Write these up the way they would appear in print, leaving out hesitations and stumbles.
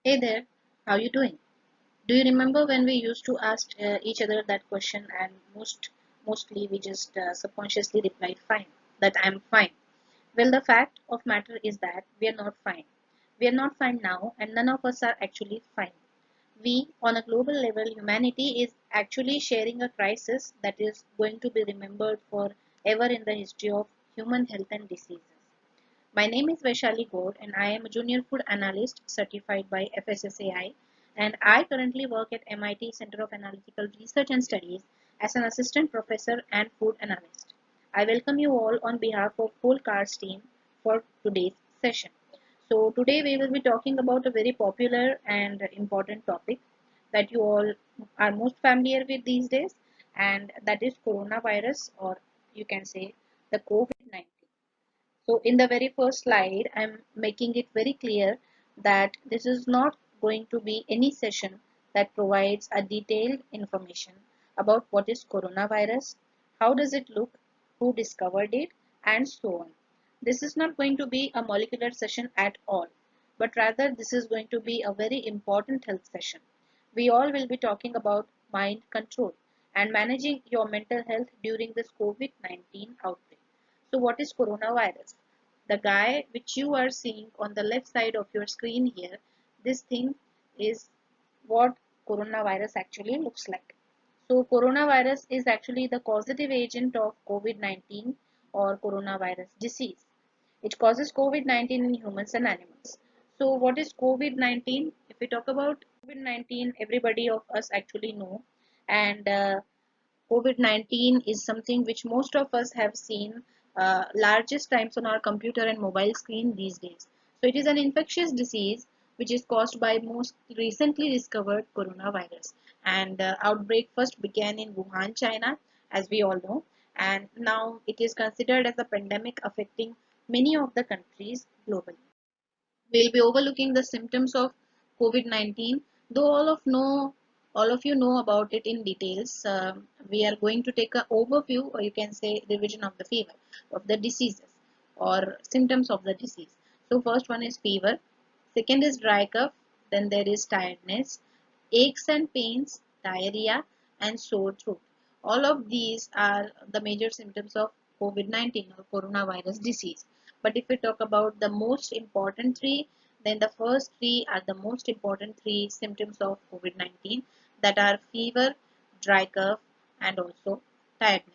Hey there, how you doing? Do you remember when we used to ask each other that question and mostly we just subconsciously replied fine, that I'm fine. Well, the fact of matter is that we are not fine. We are not fine now and none of us are actually fine. We, on a global level, humanity is actually sharing a crisis that is going to be remembered forever in the history of human health and diseases. My name is Vaishali Gaud and I am a junior food analyst certified by FSSAI, and I currently work at MIT Center of Analytical Research and Studies as an assistant professor and food analyst. I welcome you all on behalf of whole CARS team for today's session. So today we will be talking about a very popular and important topic that you all are most familiar with these days, and that is coronavirus, or you can say the COVID-19. So in the very first slide, I'm making it very clear that this is not going to be any session that provides a detailed information about what is coronavirus, how does it look, who discovered it, and so on. This is not going to be a molecular session at all, but rather this is going to be a very important health session. We all will be talking about mind control and managing your mental health during this COVID-19 outbreak. So what is coronavirus? The guy which you are seeing on the left side of your screen here, this thing is what coronavirus actually looks like. So coronavirus is actually the causative agent of COVID-19 or coronavirus disease. It causes COVID-19 in humans and animals. So what is COVID-19? If we talk about COVID-19, everybody of us actually know, and COVID-19 is something which most of us have seen largest times on our computer and mobile screen these days. So it is an infectious disease which is caused by most recently discovered coronavirus. And outbreak first began in Wuhan, China, as we all know, and now it is considered as a pandemic affecting many of the countries globally. We'll be overlooking the symptoms of COVID-19, though all of you know about it in details. We are going to take an overview, or you can say revision of the fever, of the diseases or symptoms of the disease. So first one is fever, second is dry cough, then there is tiredness, aches and pains, diarrhea, and sore throat. All of these are the major symptoms of COVID-19 or coronavirus disease. But if we talk about the most important three, then the first three are the most important three symptoms of COVID-19, that are fever, dry cough, and also tiredness.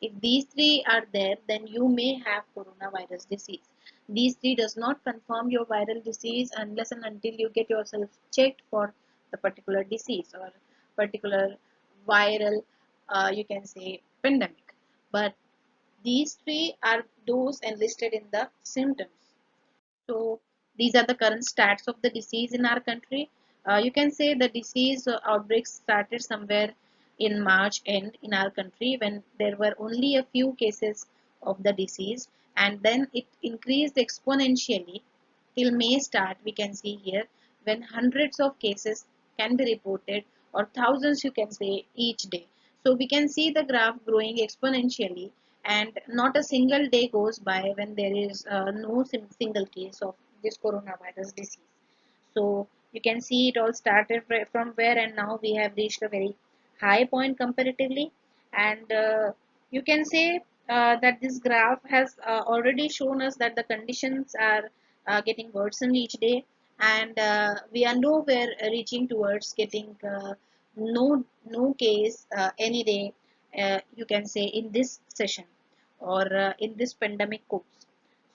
If these three are there, then you may have coronavirus disease. These three does not confirm your viral disease unless and until you get yourself checked for the particular disease or particular viral, you can say, pandemic. But these three are those enlisted in the symptoms. So these are the current stats of the disease in our country. You can say the disease outbreak started somewhere in March end in our country when there were only a few cases of the disease, and then it increased exponentially till May start. We can see here when hundreds of cases can be reported, or thousands you can say, each day. So we can see the graph growing exponentially, and not a single day goes by when there is no single case of this coronavirus disease. So you can see it all started from where, and now we have reached a very high point comparatively. And you can say that this graph has already shown us that the conditions are getting worsened each day, and we are nowhere reaching towards getting no case any day, you can say, in this session or in this pandemic course.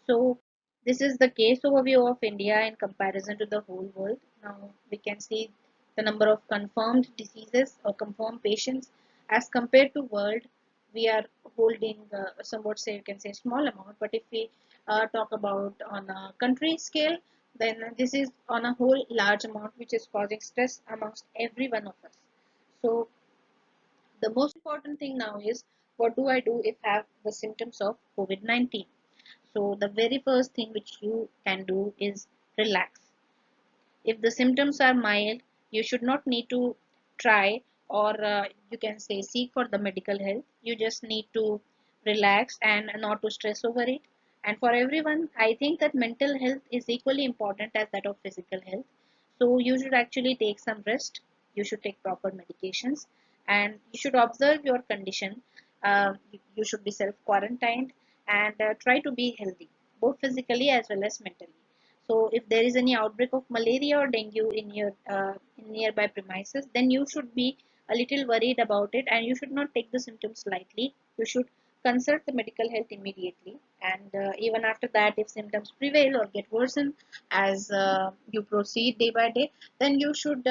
So this is the case overview of India in comparison to the whole world. Now we can see the number of confirmed diseases or confirmed patients as compared to world. We are holding somewhat, say, you can say, small amount, but if we talk about on a country scale, then this is on a whole large amount which is causing stress amongst every one of us. So the most important thing now is, what do I do if I have the symptoms of COVID-19? So the very first thing which you can do is relax. If the symptoms are mild, you should not need to try, or you can say seek for the medical help. You just need to relax and not to stress over it. And for everyone, I think that mental health is equally important as that of physical health. So you should actually take some rest. You should take proper medications, and you should observe your condition. You should be self quarantined, and try to be healthy, both physically as well as mentally. So if there is any outbreak of malaria or dengue in your in nearby premises, then you should be a little worried about it, and you should not take the symptoms lightly. You should consult the medical health immediately, and even after that, if symptoms prevail or get worsened as you proceed day by day, then you should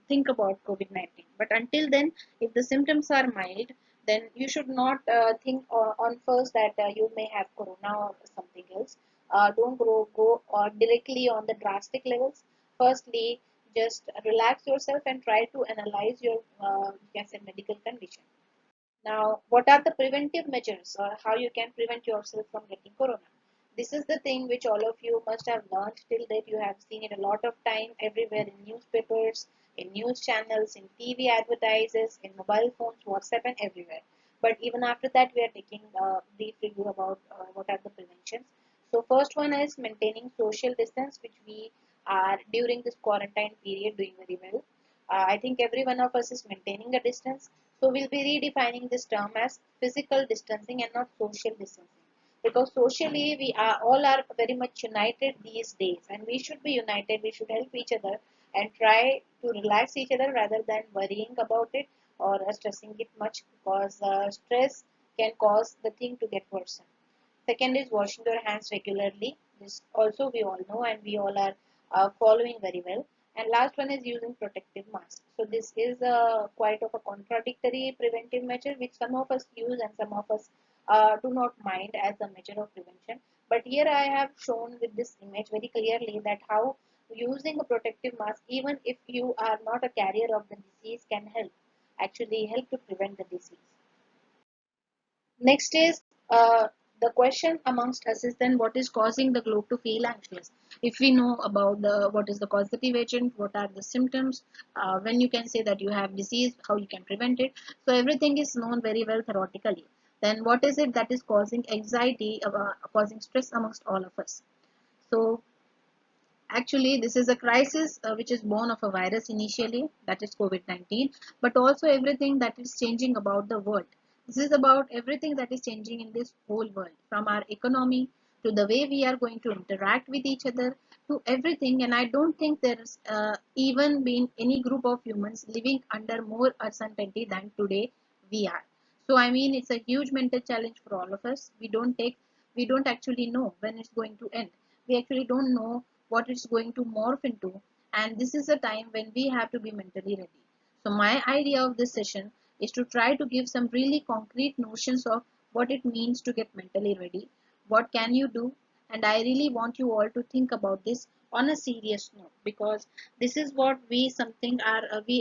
think about COVID-19. But until then, if the symptoms are mild, then you should not think on first that you may have corona or something else. Don't go directly on the drastic levels. Firstly, just relax yourself and try to analyze your you can say medical condition. Now, what are the preventive measures, or how you can prevent yourself from getting corona? This is the thing which all of you must have learned till date. You have seen it a lot of time everywhere in newspapers, in news channels, in TV advertises, in mobile phones, WhatsApp, and everywhere. But even after that, we are taking a brief review about what are the preventions. So, first one is maintaining social distance, which we are during this quarantine period doing very well. I think every one of us is maintaining a distance. So we'll be redefining this term as physical distancing and not social distancing. Because socially we are all are very much united these days, and we should be united. We should help each other and try to relax each other rather than worrying about it or stressing it much, because stress can cause the thing to get worse. Second is washing your hands regularly. This also we all know and we all are following very well. And last one is using protective mask. So this is quite of a contradictory preventive measure which some of us use and some of us do not mind as a measure of prevention. But here I have shown with this image very clearly that how using a protective mask, even if you are not a carrier of the disease, can help to prevent the disease. Next is the question amongst us is then what is causing the globe to feel anxious? If we know about the what is the causative agent, what are the symptoms, when you can say that you have disease, how you can prevent it. So everything is known very well theoretically. Then what is it that is causing anxiety, causing stress amongst all of us? So actually, this is a crisis which is born of a virus initially, that is COVID-19, but also everything that is changing about the world. This is about everything that is changing in this whole world, from our economy to the way we are going to interact with each other to everything. And I don't think there's even been any group of humans living under more uncertainty than today we are. So I mean, it's a huge mental challenge for all of us. We don't actually know when it's going to end. We actually don't know what it's going to morph into, and this is a time when we have to be mentally ready. So my idea of this session is to try to give some really concrete notions of what it means to get mentally ready, what can you do, and I really want you all to think about this on a serious note, because this is what we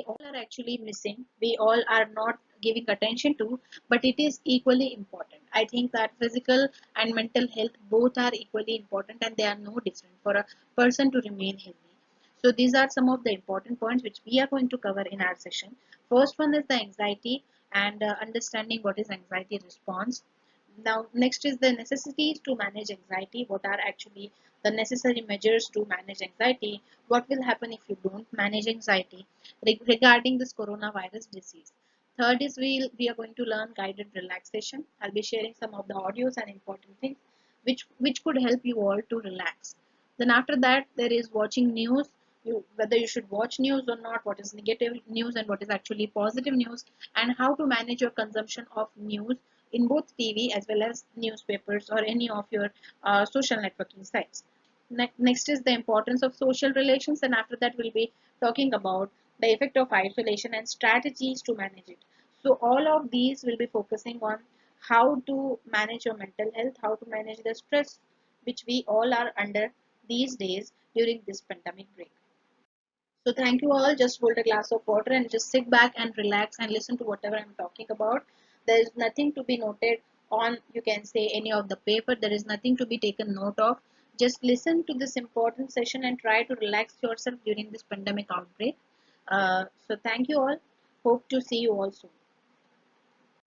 all are actually missing, we all are not giving attention to, but it is equally important. I think that physical and mental health both are equally important, and they are no different for a person to remain healthy. So these are some of the important points which we are going to cover in our session. First one is the anxiety and understanding what is anxiety response. Now next is the necessities to manage anxiety. What are actually the necessary measures to manage anxiety? What will happen if you don't manage anxiety regarding this coronavirus disease? Third is we are going to learn guided relaxation. I'll be sharing some of the audios and important things which could help you all to relax. Then after that there is watching news. Whether you should watch news or not, what is negative news and what is actually positive news, and how to manage your consumption of news in both TV as well as newspapers or any of your social networking sites. Next is the importance of social relations, and after that we'll be talking about the effect of isolation and strategies to manage it. So all of these will be focusing on how to manage your mental health, how to manage the stress which we all are under these days during this pandemic break. So thank you all. Just hold a glass of water and just sit back and relax and listen to whatever I'm talking about. There is nothing to be noted on, you can say, any of the paper. There is nothing to be taken note of. Just listen to this important session and try to relax yourself during this pandemic outbreak. So thank you all. Hope to see you all soon.